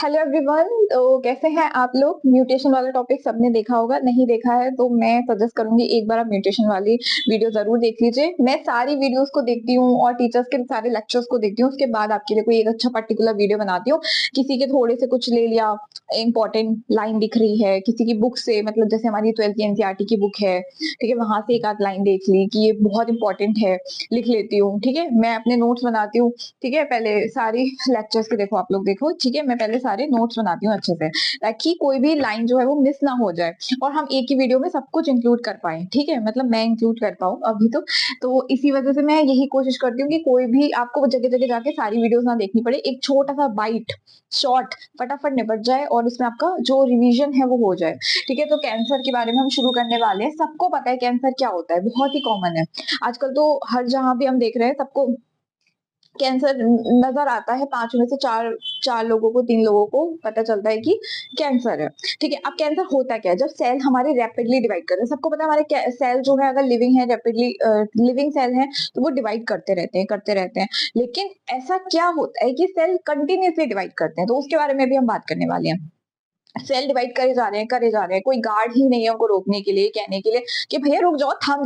Hello everyone. तो कैसे हैं आप लोग? म्यूटेशन वाला टॉपिक सबने देखा होगा, नहीं देखा है तो मैं सजेस्ट करूंगी एक बार आप म्यूटेशन वाली वीडियो जरूर देख लीजिए। मैं सारी वीडियोस को देखती हूँ और टीचर्स के सारे लेक्चर्स को देखती हूँ, उसके बाद आपके लिए कोई एक अच्छा पर्टिकुलर वीडियो बनाती हूँ। किसी के थोड़े से कुछ ले लिया, इंपॉर्टेंट लाइन दिख रही है किसी की बुक से, मतलब जैसे हमारी 12th की एनसीईआरटी की बुक है, ठीक है, वहां से एक आध लाइन देख ली कि ये बहुत इंपॉर्टेंट है, लिख लेती हूँ। ठीक है, मैं अपने नोट्स बनाती हूँ। ठीक है, पहले सारी लेक्चर्स के देखो, आप लोग देखो। ठीक है, मैं पहले सारे नोट्स बनाती हूँ अच्छे से, ताकि कोई भी लाइन जो है वो मिस ना हो जाए और हम एक ही वीडियो में सब कुछ इंक्लूड कर पाए। ठीक है, मतलब मैं इंक्लूड कर पाऊँ अभी तो इसी वजह से मैं यही कोशिश करती हूँ कि कोई भी आपको जगह जगह जाके सारी वीडियोस ना देखनी पड़े, एक छोटा सा बाइट शॉर्ट फटाफट निपट जाए और इसमें आपका जो रिवीजन है वो हो जाए। ठीक है, तो कैंसर के बारे में हम शुरू करने वाले हैं। सबको पता है कैंसर क्या होता है, बहुत ही कॉमन है। आजकल तो हर जहां भी हम देख रहे हैं सबको कैंसर नजर आता है। 5 में से 4 4 लोगों को, 3 लोगों को पता चलता है कि कैंसर है। ठीक है, अब कैंसर होता क्या है? जब सेल हमारे रैपिडली डिवाइड करते हैं, सबको पता है हमारे सेल जो है अगर लिविंग है, रैपिडली लिविंग सेल है, तो वो डिवाइड करते रहते हैं। लेकिन ऐसा क्या होता है कि सेल कंटिन्यूसली डिवाइड करते हैं, तो उसके बारे में भी हम बात करने वाले हैं। सेल डिवाइड करे जा रहे हैं, कोई गार्ड ही नहीं है उनको रोकने के लिए, कहने के लिए कि भैया रुक जाओ, थम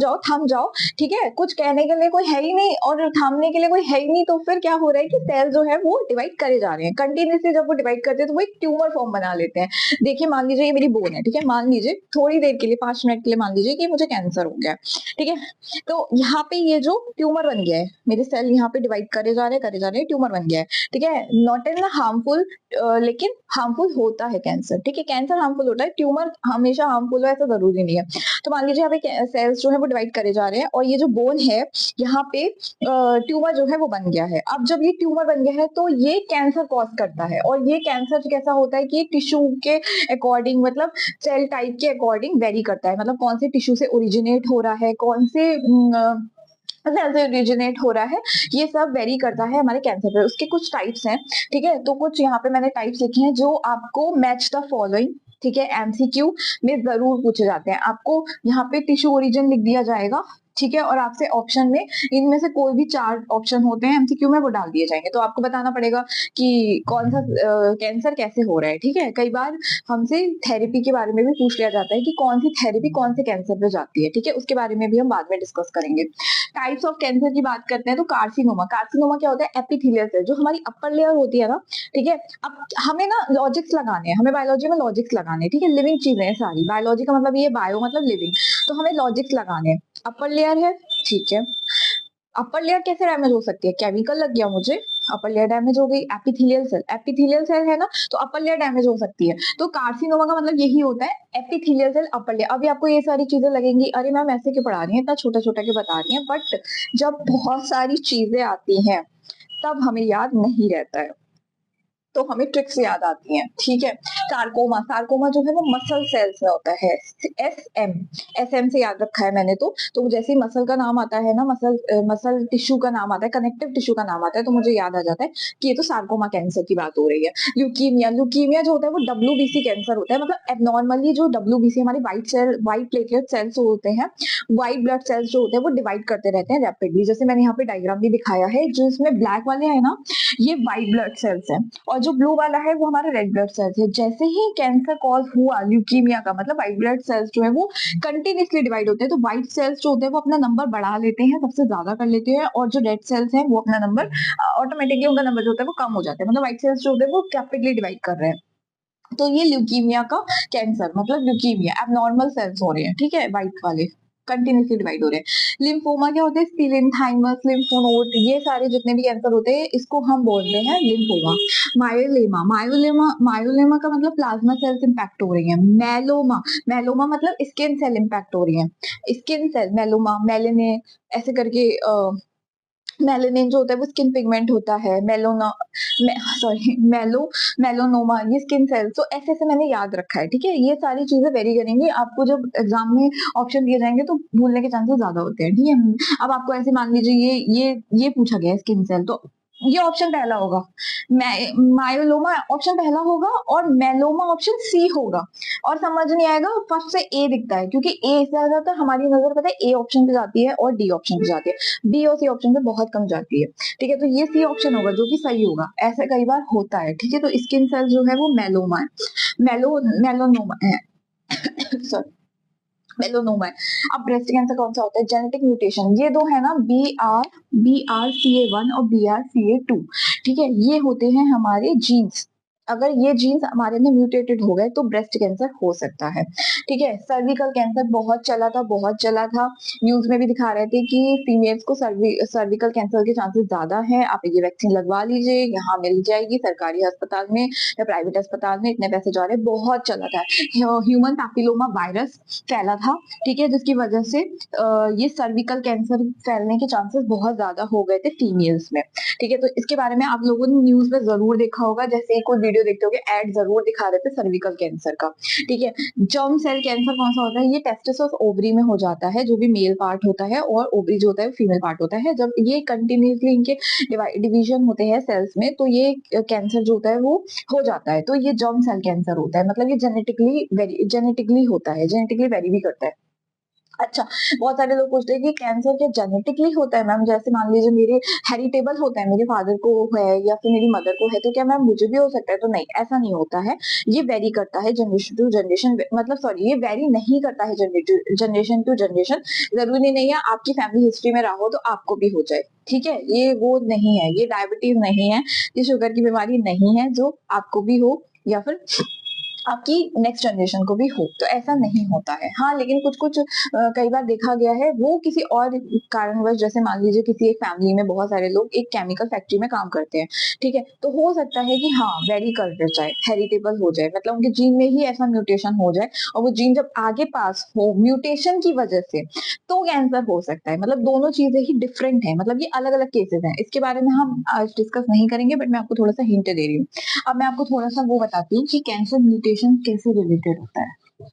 जाओ। ठीक है, कुछ कहने के लिए कोई है ही नहीं और थामने के लिए कोई है ही नहीं। तो फिर क्या हो रहा है कि सेल जो है वो डिवाइड करे जा रहे हैं कंटिन्यूसली। जब वो डिवाइड करते हैं तो वो एक ट्यूमर फॉर्म बना लेते हैं। देखिए, मान लीजिए ये मेरी बोन है। ठीक है, मान लीजिए थोड़ी देर के लिए, 5 मिनट के लिए मान लीजिए कि मुझे कैंसर हो गया। ठीक है, तो यहाँ पे ये जो ट्यूमर बन गया है, मेरे सेल यहाँ पे डिवाइड करे जा रहे हैं, ट्यूमर बन गया है। ठीक है, नॉट इन हार्मफुल, लेकिन हार्मफुल होता है कैंसर। ठीक है, कैंसर हार्मफुल होता है, ट्यूमर हमेशा हार्मफुल हो ऐसा जरूरी नहीं है। तो मान लीजिए यहाँ पे सेल्स जो है वो डिवाइड करे जा रहे हैं और ये जो बोन है यहाँ पे ट्यूमर जो है वो बन गया है। अब जब ये ट्यूमर बन गया है तो ये कैंसर कॉज करता है। और ये कैंसर कैसा होता है कि टिश्यू के अकॉर्डिंग, मतलब सेल टाइप के अकॉर्डिंग वेरी करता है। मतलब कौन से टिश्यू से ओरिजिनेट हो रहा है, कौन से सेल से ओरिजिनेट हो रहा है, ये सब वेरी करता है हमारे कैंसर पे। उसके कुछ टाइप्स हैं। ठीक है, तो कुछ यहाँ पे मैंने टाइप्स लिखे हैं जो आपको मैच द फॉलोइंग, ठीक है, एमसीक्यू में जरूर पूछे जाते हैं। आपको यहाँ पे टिश्यू ओरिजिन लिख दिया जाएगा। ठीक है, और आपसे ऑप्शन में इनमें से कोई भी 4 ऑप्शन होते हैं एमसीक्यू में, वो डाल दिए जाएंगे। तो आपको बताना पड़ेगा कि कौन सा कैंसर कैसे हो रहा है। ठीक है, कई बार हमसे थेरेपी के बारे में भी पूछ लिया जाता है कि कौन सी थेरेपी कौन से कैंसर पे जाती है। ठीक है, उसके बारे में भी हम बाद में डिस्कस करेंगे। टाइप्स ऑफ कैंसर की बात करते हैं तो कार्सिनोमा क्या होता है? एपिथेलियल सेल जो हमारी अपर लेयर होती है ना। ठीक है, अब हमें ना लॉजिक्स लगाने हैं, हमें बायोलॉजी में लॉजिक्स लगाने हैं। ठीक है, लिविंग चीजें हैं सारी, बायोलॉजी का मतलब ये, बायो मतलब लिविंग, तो हमें लॉजिक्स लगाने हैं। अपर लेयर है, ठीक है, अपर लेयर कैसे डैमेज हो सकती है? केमिकल लग गया मुझे, अपर लेयर डैमेज हो गई। एपिथेलियल सेल है ना, तो अपर लेयर डैमेज हो सकती है। तो कार्सिनोमा का मतलब यही होता है, एपिथेलियल सेल अपर लेयर। अभी आपको ये सारी चीजें लगेंगी, अरे मैम ऐसे क्यों पढ़ा रही है, इतना छोटा छोटा के बता रही है, बट जब बहुत सारी चीजें आती हैं तब हमें याद नहीं रहता है, तो हमें ट्रिक्स याद आती हैं। ठीक है, सार्कोमा जो है वो मसल सेल्स में होता है। एस एम से याद रखा है मैंने। तो जैसे ही मसल का नाम आता है ना, मसल टिश्यू का नाम आता है, कनेक्टिव टिश्यू का नाम आता है, तो मुझे याद आ जाता है कि ये तो सार्कोमा कैंसर की बात हो रही है। ल्यूकीमिया जो होता है वो डब्ल्यूबीसी कैंसर होता है। मतलब एबनॉर्मली जो डब्ल्यूबीसी हमारी व्हाइट प्लेटलेट सेल्स होते हैं, व्हाइट ब्लड सेल्स जो होते हैं वो डिवाइड करते रहते हैं रैपिडली। जैसे मैंने यहाँ पे डायग्राम भी दिखाया है, जो इसमें ब्लैक वाले है ना, ये व्हाइट ब्लड सेल्स हैं और जो ब्लू वाला है वो हमारा रेड ब्लड सेल्स है। जैसे ही कैंसर कॉज हुआ ल्यूकीमिया का, मतलब व्हाइट ब्लड सेल्स जो है वो कंटिन्यूसली डिवाइड होते हैं, तो व्हाइट सेल्स जो होते हैं वो अपना नंबर बढ़ा लेते हैं, सबसे ज्यादा कर लेते हैं, और जो रेड सेल्स हैं वो अपना नंबर ऑटोमेटिकली, उनका नंबर जो होता है वो कम हो जाता है। मतलब व्हाइट सेल्स जो होते हैं वो रैपिडली डिवाइड कर रहे हैं। तो ये ल्यूकीमिया का कैंसर, मतलब ल्यूकीमिया एबनॉर्मल सेल्स हो रहे हैं। ठीक है, व्हाइट वाले कंटिन्यूसली डिवाइड हो रहे हैं। लिम्फोमा क्या होता है? स्प्लीएंथाइमस, लिम्फोनोड, ये सारे जितने भी कैंसर होते हैं इसको हम बोलते हैं लिम्फोमा। मायोलेमा का मतलब प्लाज्मा सेल्स इंपैक्ट हो रही है। मेलोमा मतलब स्किन सेल इंपैक्ट हो रही है। स्किन सेल मेलोमा, मेलेने, ऐसे करके मेलेनिन जो होता है वो स्किन पिगमेंट होता है। मेलोनोमा ये स्किन सेल्स। तो ऐसे ऐसे मैंने याद रखा है। ठीक है, ये सारी चीजें वेरी करेंगी, आपको जब एग्जाम में ऑप्शन दिए जाएंगे तो भूलने के चांसेस ज्यादा होते हैं। ठीक है, अब आपको ऐसे मान लीजिए ये पूछा गया है स्किन सेल, तो ये ऑप्शन पहला होगा, मायोलोमा ऑप्शन पहला होगा और मेलोमा ऑप्शन सी होगा। और समझ नहीं आएगा, फर्स्ट से ए दिखता है क्योंकि ए ज्यादातर हमारी नजर पता है ए ऑप्शन पे जाती है और डी ऑप्शन पे जाती है, बी और सी ऑप्शन पे बहुत कम जाती है। ठीक है, तो ये सी ऑप्शन होगा जो कि सही होगा। ऐसे कई बार होता है। ठीक है, तो स्किन सेल जो है वो मेलोमा है, मेलोनोमा है सॉरी, मेलोनोमा है। अब ब्रेस्ट कैंसर कौन सा होता है? जेनेटिक म्यूटेशन, ये दो है ना, BRCA1 और BRCA2। ठीक है, ये होते हैं हमारे जीन्स। अगर ये जीन्स हमारे में म्यूटेटेड हो गए तो ब्रेस्ट कैंसर हो सकता है। ठीक है, सर्विकल कैंसर बहुत चला था, बहुत चला था। न्यूज में भी दिखा रहे थे कि फीमेल्स को सर्विकल कैंसर के चांसेस ज्यादा है, आप ये वैक्सीन लगवा लीजिए, यहाँ मिल जाएगी सरकारी अस्पताल में या प्राइवेट अस्पताल में, इतने पैसे जा रहे हैं। बहुत चला था। ह्यूमन पैपिलोमा वायरस फैला था। ठीक है, जिसकी वजह से ये सर्विकल कैंसर फैलने के चांसेस बहुत ज्यादा हो गए थे फीमेल्स में। ठीक है, तो इसके बारे में आप लोगों ने न्यूज में जरूर देखा होगा, जैसे कोई वीडियो देखते होगे, एड जरूर दिखा रहे थे सर्विकल कैंसर का। ठीक है, जर्म सेल कैंसर कौन सा होता है? ये टेस्टिस ऑफ ओवरी में हो जाता है, जो भी मेल पार्ट होता है, और ओवरी जो होता है फीमेल पार्ट होता है। जब ये कंटिन्यूसली इनके डिवीजन होते हैं सेल्स में, तो ये कैंसर जो होता है वो हो जाता है। तो ये जर्म सेल कैंसर होता है, मतलब ये जेनेटिकली होता है, जेनेटिकली वेरी भी करता है। अच्छा, बहुत सारे लोग पूछते हैं कि कैंसर क्या जेनेटिकली होता है मैम? जैसे मान लीजिए मेरे हेरिटेबल होता है, मेरे फादर को है या फिर मेरी मदर को है, तो क्या मैम मुझे भी हो सकता है? तो नहीं, ऐसा नहीं होता है। ये वेरी करता है जनरेशन टू जनरेशन, मतलब सॉरी, ये वेरी नहीं करता है जनरेशन टू जनरेशन। जरूरी नहीं है आपकी फैमिली हिस्ट्री में रहा हो तो आपको भी हो जाए। ठीक है, ये वो नहीं है, ये डायबिटीज नहीं है, ये शुगर की बीमारी नहीं है जो आपको भी हो या फिर आपकी नेक्स्ट जनरेशन को भी हो। तो ऐसा नहीं होता है। हाँ, लेकिन कुछ कुछ कई बार देखा गया है वो किसी और कारणवश, जैसे मान लीजिए किसी एक फैमिली में बहुत सारे लोग एक केमिकल फैक्ट्री में काम करते हैं। ठीक है, तो हो सकता है कि हाँ वेरी कर जाए, हेरिटेबल हो जाए, मतलब उनके जीन में ही ऐसा म्यूटेशन हो जाए, और वो जीन जब आगे पास हो म्यूटेशन की वजह से, तो कैंसर हो सकता है। मतलब दोनों चीजें ही डिफरेंट है, मतलब ये अलग अलग केसेस हैं। इसके बारे में हम आज डिस्कस नहीं करेंगे, बट मैं आपको थोड़ा सा हिंट दे रही हूँ। अब मैं आपको थोड़ा सा वो बताती हूँ कि कैंसर म्यूटेशन कैसे रिलेटेड होता है।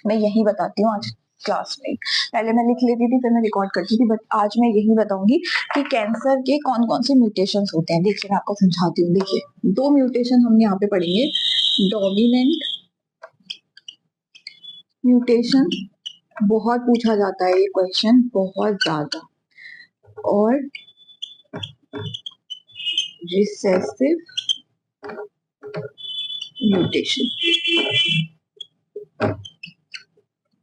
मैं यही बताती हूँ आज क्लास में। पहले मैं लिख लेती थी, फिर मैं रिकॉर्ड करती थी, बट आज मैं यही बताऊंगी कि कैंसर के कौन कौन से म्यूटेशन होते हैं। देखिए, मैं आपको समझाती हूँ। देखिए, दो म्यूटेशन हम यहाँ पे पढ़ेंगे, डोमिनेंट म्यूटेशन, बहुत पूछा जाता है ये क्वेश्चन, बहुत ज्यादा, और रिसेसिव म्यूटेशन।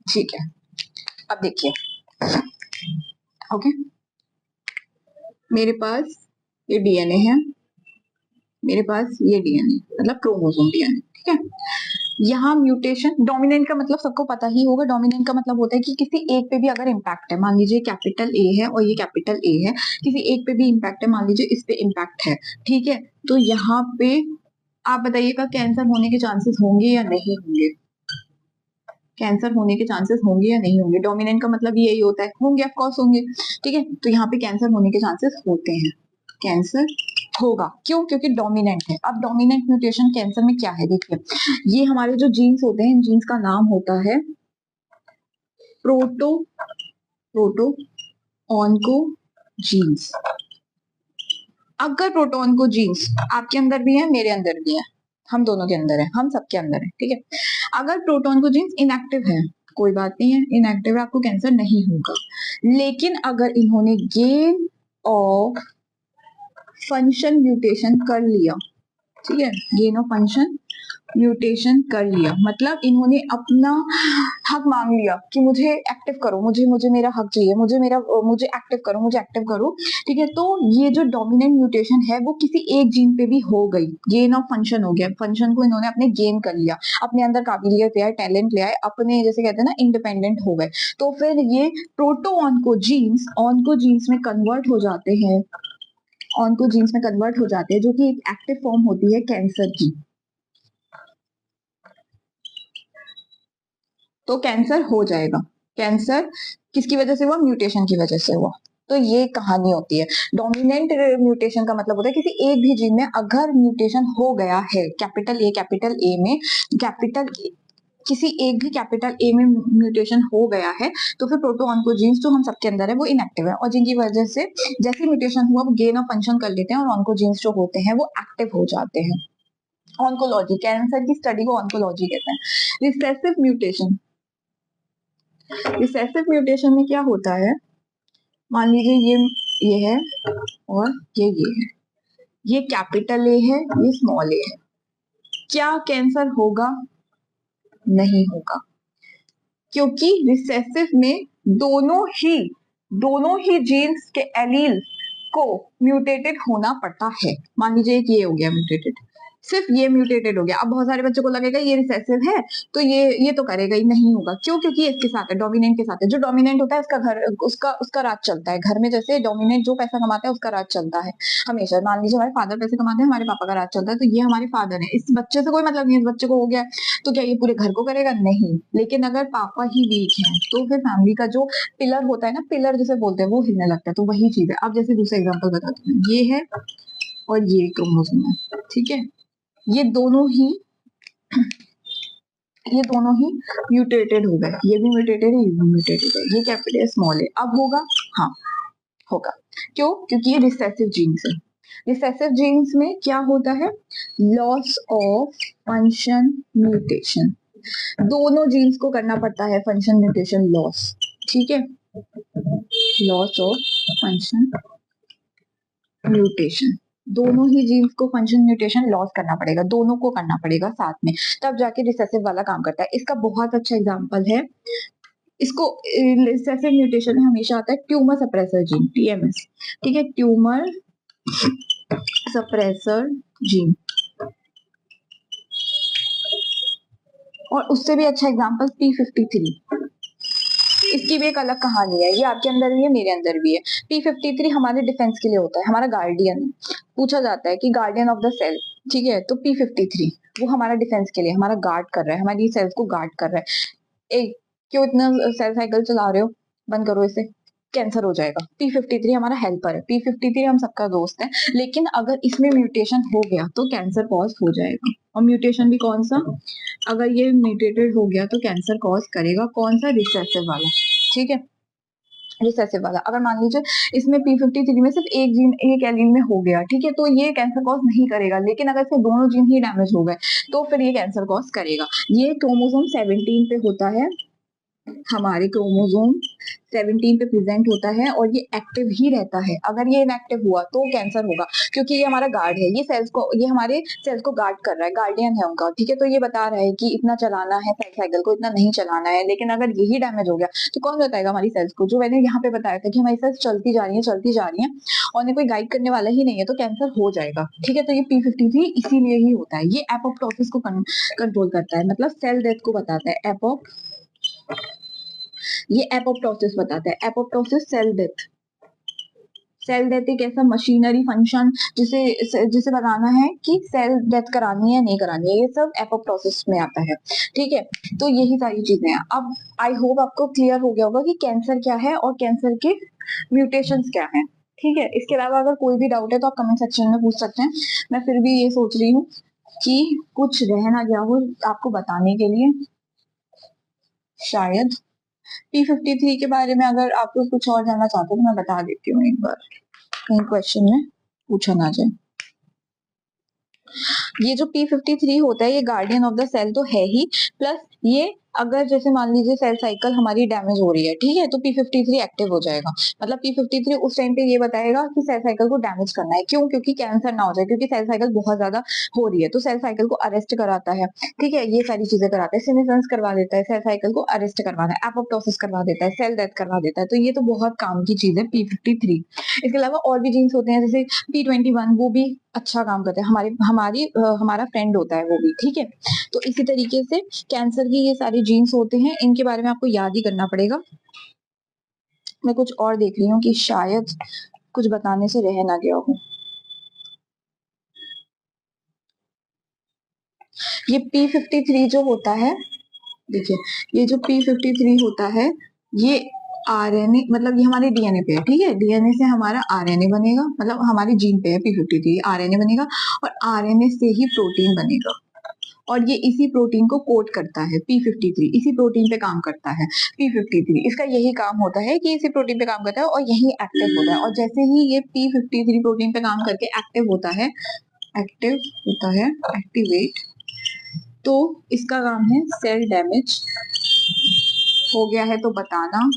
ठीक है, अब देखिए, ओके, मेरे पास ये डीएनए है, मेरे पास ये डीएनए मतलब क्रोमोसोम डीएनए। ठीक है, यहाँ म्यूटेशन, डोमिनेंट का मतलब सबको पता ही होगा। डोमिनेंट का मतलब होता है कि किसी एक पे भी अगर इम्पैक्ट है, मान लीजिए कैपिटल ए है और ये कैपिटल ए है, किसी एक पे भी इम्पैक्ट है, मान लीजिए इस पे इम्पैक्ट है। ठीक है, तो यहाँ पे आप बताइएगा कैंसर होने के चांसेस होंगे या नहीं होंगे? कैंसर होने के चांसेस होंगे या नहीं होंगे? डोमिनेंट का मतलब यही होता है, होंगे, ऑफ कोर्स होंगे। ठीक है, तो यहाँ पे कैंसर होने के चांसेस होते हैं, कैंसर होगा। क्यों? क्योंकि डोमिनेंट है। अब डोमिनेंट म्यूटेशन कैंसर में क्या है? देखिए, ये हमारे जो जीन्स होते हैं, इन जीन्स का नाम होता है प्रोटो ऑन्को जीन्स। अगर प्रोटोन जीन्स आपके अंदर भी है, मेरे अंदर भी है, हम दोनों के अंदर है, हम सबके अंदर है। ठीक है, अगर प्रोटोन को जीन्स इनएक्टिव है, कोई बात नहीं है, इनएक्टिव है, आपको कैंसर नहीं होगा। लेकिन अगर इन्होंने गेन ऑफ फंक्शन म्यूटेशन कर लिया, ठीक है, गेन ऑफ फंक्शन म्यूटेशन कर लिया, मतलब इन्होंने अपना हक मांग लिया कि मुझे एक्टिव करो, मुझे मेरा हक चाहिए, मुझे एक्टिव करो, मुझे एक्टिव करो। ठीक है, तो ये जो डोमिनेंट म्यूटेशन है वो किसी एक जीन पे भी हो गई, गेन ऑफ फंक्शन हो गया, फंक्शन को इन्होंने अपने गेन कर लिया, अपने अंदर काबिलियत ले आए, टैलेंट ले आए, अपने जैसे कहते हैं ना इंडिपेंडेंट हो गए, तो फिर ये प्रोटो ऑन्को जीन्स में कन्वर्ट हो जाते हैं, ऑन्को जीन्स में कन्वर्ट हो जाते हैं, जो कि एक एक्टिव फॉर्म होती है कैंसर की। तो कैंसर हो जाएगा। कैंसर किसकी वजह से हुआ? म्यूटेशन की वजह से हुआ। तो ये कहानी होती है। डोमिनेंट म्यूटेशन का मतलब होता है किसी एक भी जीन में अगर म्यूटेशन हो गया है, कैपिटल ए में, कैपिटल किसी एक भी कैपिटल ए में म्यूटेशन हो गया है तो फिर प्रोटोऑन्कोजीन्स जो हम सबके अंदर है वो इनएक्टिव है, और जिनकी वजह से जैसे म्यूटेशन हुआ वो गेन ऑफ फंक्शन कर लेते हैं और ऑन्कोजीन्स जो होते हैं वो एक्टिव हो जाते हैं। ऑन्कोलॉजी, कैंसर की स्टडी को ऑन्कोलॉजी कहते हैं। रिसेसिव म्यूटेशन, रिसेसिव म्यूटेशन में क्या होता है, मान लीजिए ये है और ये है, ये कैपिटल ए है, ये स्मॉल ए है, क्या कैंसर होगा? नहीं होगा, क्योंकि रिसेसिव में दोनों ही जीन्स के एलील को म्यूटेटेड होना पड़ता है। मान लीजिए कि ये हो गया म्यूटेटेड, सिर्फ ये म्यूटेटेड हो गया। अब बहुत सारे बच्चों को लगेगा ये रिसेसिव है तो ये तो करेगा ही, नहीं होगा। क्यों? क्योंकि ये इसके साथ है, डोमिनेंट के साथ है। जो डोमिनेंट होता है उसका राज चलता है घर में। जैसे डोमिनेंट जो पैसा कमाता है उसका राज चलता है हमेशा। मान लीजिए हमारे फादर पैसे कमाते हैं, हमारे पापा का राज चलता है, तो ये हमारे फादर है। इस बच्चे से कोई मतलब नहीं, इस बच्चे को हो गया तो क्या ये पूरे घर को करेगा? नहीं। लेकिन अगर पापा ही वीक है तो फिर फैमिली का जो पिलर होता है ना, पिलर जिसे बोलते हैं, वो हिलने लगता है। तो वही चीज है। अब जैसे दूसरा एग्जाम्पल बताती हूँ, ये है और ये क्रोमोसोम है, ठीक है। ये दोनों ही म्यूटेटेड हो गए, ये भी म्यूटेटेड है, ये भी म्यूटेटेड है। ये कैपिटल है, स्मॉल है। अब होगा? हाँ होगा। क्यों? क्योंकि ये रिसेसिव जीन्स है। रिसेसिव जीन्स में क्या होता है? Loss of function mutation. दोनों जीन्स को करना पड़ता है फंक्शन म्यूटेशन लॉस, ठीक है। लॉस ऑफ फंक्शन म्यूटेशन, दोनों ही जीन्स को फंक्शन म्यूटेशन लॉस करना पड़ेगा, दोनों को करना पड़ेगा साथ में, तब जाके रिसेसिव वाला काम करता है। इसका बहुत अच्छा एग्जांपल है, इसको रिसेसिव म्यूटेशन में हमेशा आता है ट्यूमर सप्रेसर जीन, टीएमएस, ठीक है। Tumour suppressor gene. और उससे भी अच्छा एग्जांपल P53, इसकी भी एक अलग कहानी है। ये आपके अंदर भी है, मेरे अंदर भी है। P53 हमारे डिफेंस के लिए होता है, हमारा गार्डियन। पूछा जाता है कि गार्डियन ऑफ द सेल, ठीक है। तो P53 वो हमारा डिफेंस के लिए, हमारा गार्ड कर रहा है, हमारी सेल्स को गार्ड कर रहा है। एक क्यों इतना सेल साइकिल चला रहे हो, बंद करो इसे, कैंसर हो जाएगा। P53 हमारा हेल्पर है, P53 हम सबका दोस्त है। लेकिन अगर इसमें म्यूटेशन हो गया तो कैंसर कॉज हो जाएगा। और म्यूटेशन भी कौन सा? अगर ये म्यूटेटेड हो गया तो कैंसर कॉज करेगा कौन सा? रिसेसिव वाला, ठीक है। रिसेसिव वाला। अगर मान लीजिए इसमें P53 में सिर्फ एक जीन, एक एलील में हो गया, ठीक है, तो ये कैंसर कॉज नहीं करेगा। लेकिन अगर इसके दोनों जीन ही डैमेज हो गए तो फिर ये कैंसर कॉज करेगा। ये क्रोमोसोम 17 पे होता है, हमारे क्रोमोसोम 17 पे प्रेजेंट होता है और ये एक्टिव ही रहता है। अगर ये इनएक्टिव हुआ तो कैंसर होगा, क्योंकि ये हमारा गार्ड है। ये सेल्स को, ये हमारे सेल्स को गार्ड कर रहा है, गार्डियन है उनका, ठीक है। तो ये बता रहा है कि इतना चलाना है सेल साइकिल को, इतना नहीं चलाना है। लेकिन अगर यही डैमेज हो गया तो कौन बताएगा हमारी सेल्स को? जो मैंने यहाँ पे बताया था कि हमारी सेल्स चलती जा रही है और उन्हें कोई गाइड करने वाला ही नहीं है, तो कैंसर हो जाएगा, ठीक है। तो ये P53 इसीलिए ही होता है। ये एपोप्टोसिस को कंट्रोल करता है, मतलब सेल डेथ को बताता है। ये एपोप्टोसिस बताता है। Apoptosis cell death. Cell death एक ऐसा मशीनरी फंक्शन जिसे बताना है कि सेल डेथ करानी है नहीं करानी है, ये सब एपोप्टोसिस में आता है, ठीक है। तो यही सारी चीजें हैं। अब आई होप आपको क्लियर हो गया होगा कि कैंसर क्या है और कैंसर के म्यूटेशंस क्या हैं, ठीक है। इसके अलावा अगर कोई भी डाउट है तो आप कमेंट सेक्शन में पूछ सकते हैं। मैं फिर भी ये सोच रही हूँ कि कुछ रह ना गया हो आपको बताने के लिए, शायद। P53 के बारे में अगर आप लोग कुछ और जानना चाहते हो तो मैं बता देती हूँ एक बार, कहीं क्वेश्चन में पूछा ना जाए। ये जो P53 होता है ये गार्डियन ऑफ द सेल तो है ही, प्लस ये अगर जैसे मान लीजिए सेल साइकिल हमारी डैमेज हो रही है, ठीक है, तो P53 एक्टिव हो जाएगा। मतलब P53 उस टाइम पे ये बताएगा कि सेल साइकिल को डैमेज करना है। क्यों? क्योंकि कैंसर ना हो जाए, क्योंकि सेल साइकिल बहुत ज्यादा हो रही है। तो सेल साइकिल को अरेस्ट कराता है, ठीक है। ये सारी चीजें कराता है, सीनेसेंस करवा देता है, सेल साइकिल को अरेस्ट करवाना है, एपोप्टोसिस करवा देता है, सेल डेथ करवा देता है। तो ये तो बहुत काम की चीज है P53। इसके अलावा और भी जीन्स होते हैं जैसे P21, वो भी अच्छा काम करते हैं, हमारा फ्रेंड होता है वो भी, ठीक है। तो इसी तरीके से कैंसर की ये सारे जीन्स होते हैं, इनके बारे में आपको याद ही करना पड़ेगा। मैं कुछ और देख रही हूँ कि शायद कुछ बताने से रह ना गया हो। ये P53 जो होता है, देखिए ये जो P53 होता है ये आरएनए, मतलब ये हमारे डीएनए पे है, ठीक है। डीएनए से हमारा आरएनए बनेगा, मतलब हमारे जीन पे है P53, आरएनए बनेगा और आरएनए से ही प्रोटीन बनेगा। और ये इसी प्रोटीन को कोड करता है, P53 इसी प्रोटीन पे काम करता है। P53 इसका यही काम होता है कि इसी प्रोटीन पे काम करता है और यही एक्टिव होता है, और जैसे ही ये P53 प्रोटीन पे काम करके एक्टिव होता है, एक्टिवेट, तो इसका काम है सेल डैमेज हो गया है तो बताना,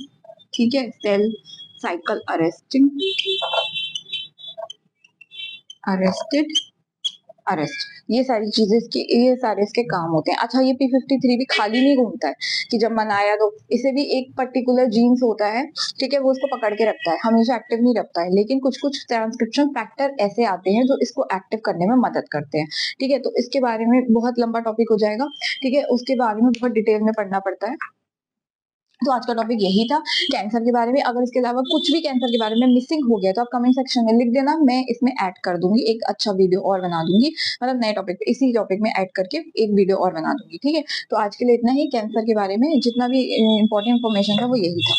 ठीक है, सेल साइकिल अरेस्टेड, ये सारी चीजें ये सारे इसके काम होते हैं। अच्छा, ये P53 भी खाली नहीं घूमता है कि जब मन आया तो, इसे भी एक पर्टिकुलर जीन्स होता है, ठीक है, वो उसको पकड़ के रखता है, हमेशा एक्टिव नहीं रखता है, लेकिन कुछ कुछ ट्रांसक्रिप्शन फैक्टर ऐसे आते हैं जो इसको एक्टिव करने में मदद करते हैं, ठीक है। तो इसके बारे में बहुत लंबा टॉपिक हो जाएगा, ठीक है, उसके बारे में बहुत डिटेल में पढ़ना पड़ता है। तो आज का टॉपिक यही था कैंसर के बारे में। अगर इसके अलावा कुछ भी कैंसर के बारे में मिसिंग हो गया तो आप कमेंट सेक्शन में लिख देना, मैं इसमें ऐड कर दूंगी, एक अच्छा वीडियो और बना दूंगी, मतलब नए टॉपिक पे, इसी टॉपिक में ऐड करके एक वीडियो और बना दूंगी, ठीक है। तो आज के लिए इतना ही, कैंसर के बारे में जितना भी इंपॉर्टेंट इन्फॉर्मेशन था वो यही था।